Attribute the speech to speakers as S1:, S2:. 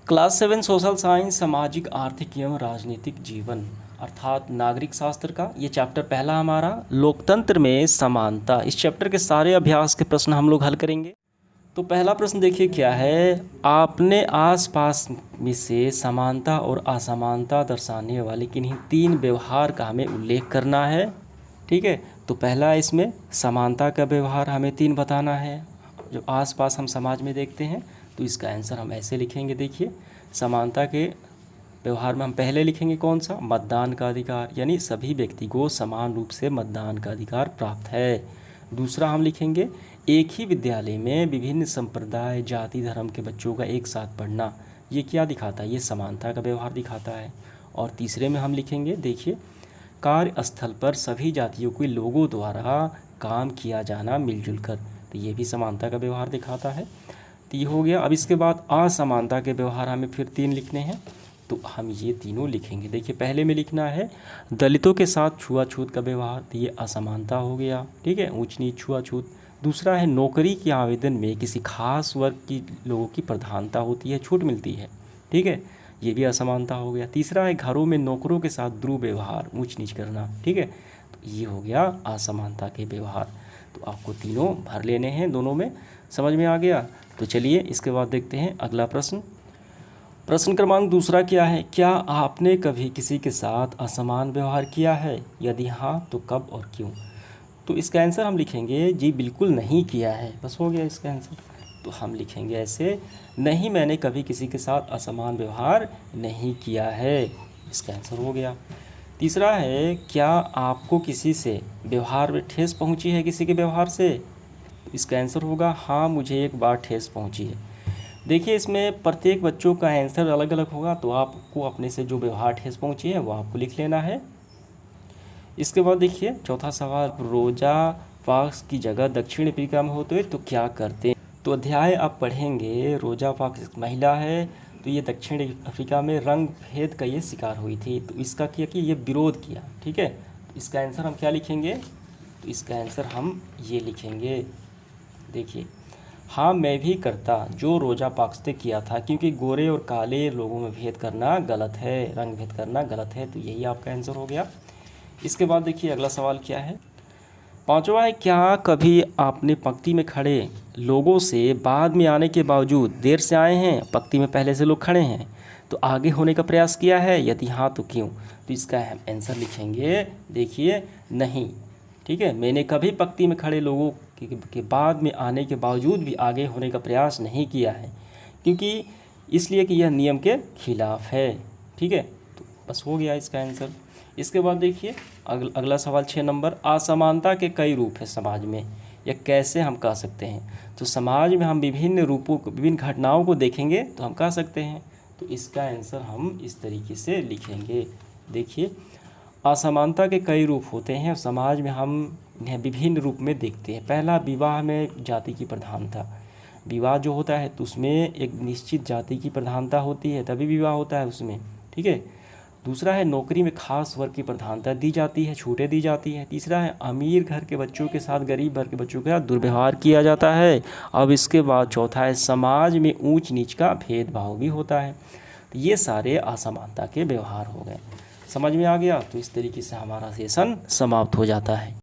S1: Class 7 social science सामाजिक आर्थिक एवं राजनीतिक जीवन अर्थात नागरिक शास्त्र का ये चैप्टर पहला हमारा लोकतंत्र में समानता। इस चैप्टर के सारे अभ्यास के प्रश्न हम लोग हल करेंगे। तो पहला प्रश्न देखिए क्या है, आपने आसपास में से समानता और असमानता दर्शाने वाले किन्हीं तीन व्यवहार का हमें उल्लेख करना है। ठीक है, तो पहला इसमें समानता का व्यवहार हमें तीन बताना है जो आसपास हम समाज में देखते हैं। तो इसका आंसर हम ऐसे लिखेंगे, देखिए समानता के व्यवहार में हम पहले लिखेंगे कौन सा, मतदान का अधिकार, यानी सभी व्यक्ति को समान रूप से मतदान का अधिकार प्राप्त है। दूसरा हम लिखेंगे एक ही विद्यालय में विभिन्न संप्रदाय जाति धर्म के बच्चों का एक साथ पढ़ना। ये क्या दिखाता है, ये समानता का व्यवहार दिखाता है। और तीसरे में हम लिखेंगे, देखिए कार्यस्थल पर सभी जातियों के लोगों द्वारा काम किया जाना मिलजुल कर, तो ये भी समानता का व्यवहार दिखाता है। तो ये हो गया। अब इसके बाद असमानता के व्यवहार हमें फिर तीन लिखने हैं, तो हम ये तीनों लिखेंगे। देखिए पहले में लिखना है दलितों के साथ छुआछूत का व्यवहार, तो ये असमानता हो गया। ठीक है, ऊंच नीच छुआछूत। दूसरा है नौकरी के आवेदन में किसी खास वर्ग की लोगों की प्रधानता होती है, छूट मिलती है। ठीक है, ये भी असमानता हो गया। तीसरा है घरों में नौकरों के साथ दुर्व्यवहार, ऊंच नीच करना। ठीक है, तो ये हो गया असमानता के व्यवहार। तो आपको तीनों भर लेने हैं, दोनों में समझ में आ गया। तो चलिए इसके बाद देखते हैं अगला प्रश्न। प्रश्न क्रमांक दूसरा क्या है, क्या आपने कभी किसी के साथ असमान व्यवहार किया है? यदि हाँ तो कब और क्यों? तो इसका आंसर हम लिखेंगे जी बिल्कुल नहीं किया है, बस हो गया इसका आंसर। तो हम लिखेंगे ऐसे, नहीं मैंने कभी किसी के साथ असमान व्यवहार नहीं किया है, इसका आंसर हो गया। तीसरा है, क्या आपको किसी से व्यवहार में ठेस पहुंची है किसी के व्यवहार से? तो इसका आंसर होगा हाँ, मुझे एक बार ठेस पहुंची है। देखिए इसमें प्रत्येक बच्चों का आंसर अलग अलग होगा, तो आपको अपने से जो व्यवहार ठेस पहुंची है वो आपको लिख लेना है। इसके बाद देखिए चौथा सवाल, रोजा पाक्स की जगह दक्षिण अफ्रीका में होते तो क्या करते? तो अध्याय आप पढ़ेंगे, रोजा पाक्स महिला है, तो ये दक्षिण अफ्रीका में रंग भेद का ये शिकार हुई थी, तो इसका क्या कि ये विरोध किया। ठीक है, तो इसका आंसर हम क्या लिखेंगे, तो इसका आंसर हम ये लिखेंगे, देखिए हाँ मैं भी करता जो रोजा पाक्स ने किया था, क्योंकि गोरे और काले लोगों में भेद करना गलत है, रंग भेद करना गलत है, तो यही आपका आंसर हो गया। इसके बाद देखिए अगला सवाल क्या है, पांचवा है, क्या कभी आपने पंक्ति में खड़े लोगों से बाद में आने के बावजूद देर से आए हैं, पंक्ति में पहले से लोग खड़े हैं तो आगे होने का प्रयास किया है? यदि हाँ तो क्यों? तो इसका हम आंसर लिखेंगे, देखिए नहीं। ठीक है, मैंने कभी पंक्ति में खड़े लोगों के बाद में आने के बावजूद भी आगे होने का प्रयास नहीं किया है, क्योंकि इसलिए कि यह नियम के खिलाफ है। ठीक है, तो बस हो गया इसका आंसर। इसके बाद देखिए अगला सवाल 6 नंबर, असमानता के कई रूप है समाज में, या कैसे हम कह सकते हैं? तो समाज में हम विभिन्न रूपों को, विभिन्न घटनाओं को देखेंगे तो हम कह सकते हैं। तो इसका आंसर हम इस तरीके से लिखेंगे, देखिए असमानता के कई रूप होते हैं और समाज में हम इन्हें विभिन्न रूप में देखते हैं। पहला, विवाह में जाति की प्रधानता। विवाह जो होता है तो उसमें एक निश्चित जाति की प्रधानता होती है, तभी विवाह होता है उसमें। ठीक है, दूसरा है नौकरी में खास वर्ग की प्रधानता दी जाती है, छूटें दी जाती हैं। तीसरा है अमीर घर के बच्चों के साथ गरीब घर के बच्चों के साथ दुर्व्यवहार किया जाता है। अब इसके बाद चौथा है समाज में ऊंच नीच का भेदभाव भी होता है। तो ये सारे असमानता के व्यवहार हो गए, समझ में आ गया। तो इस तरीके से हमारा सेशन समाप्त हो जाता है।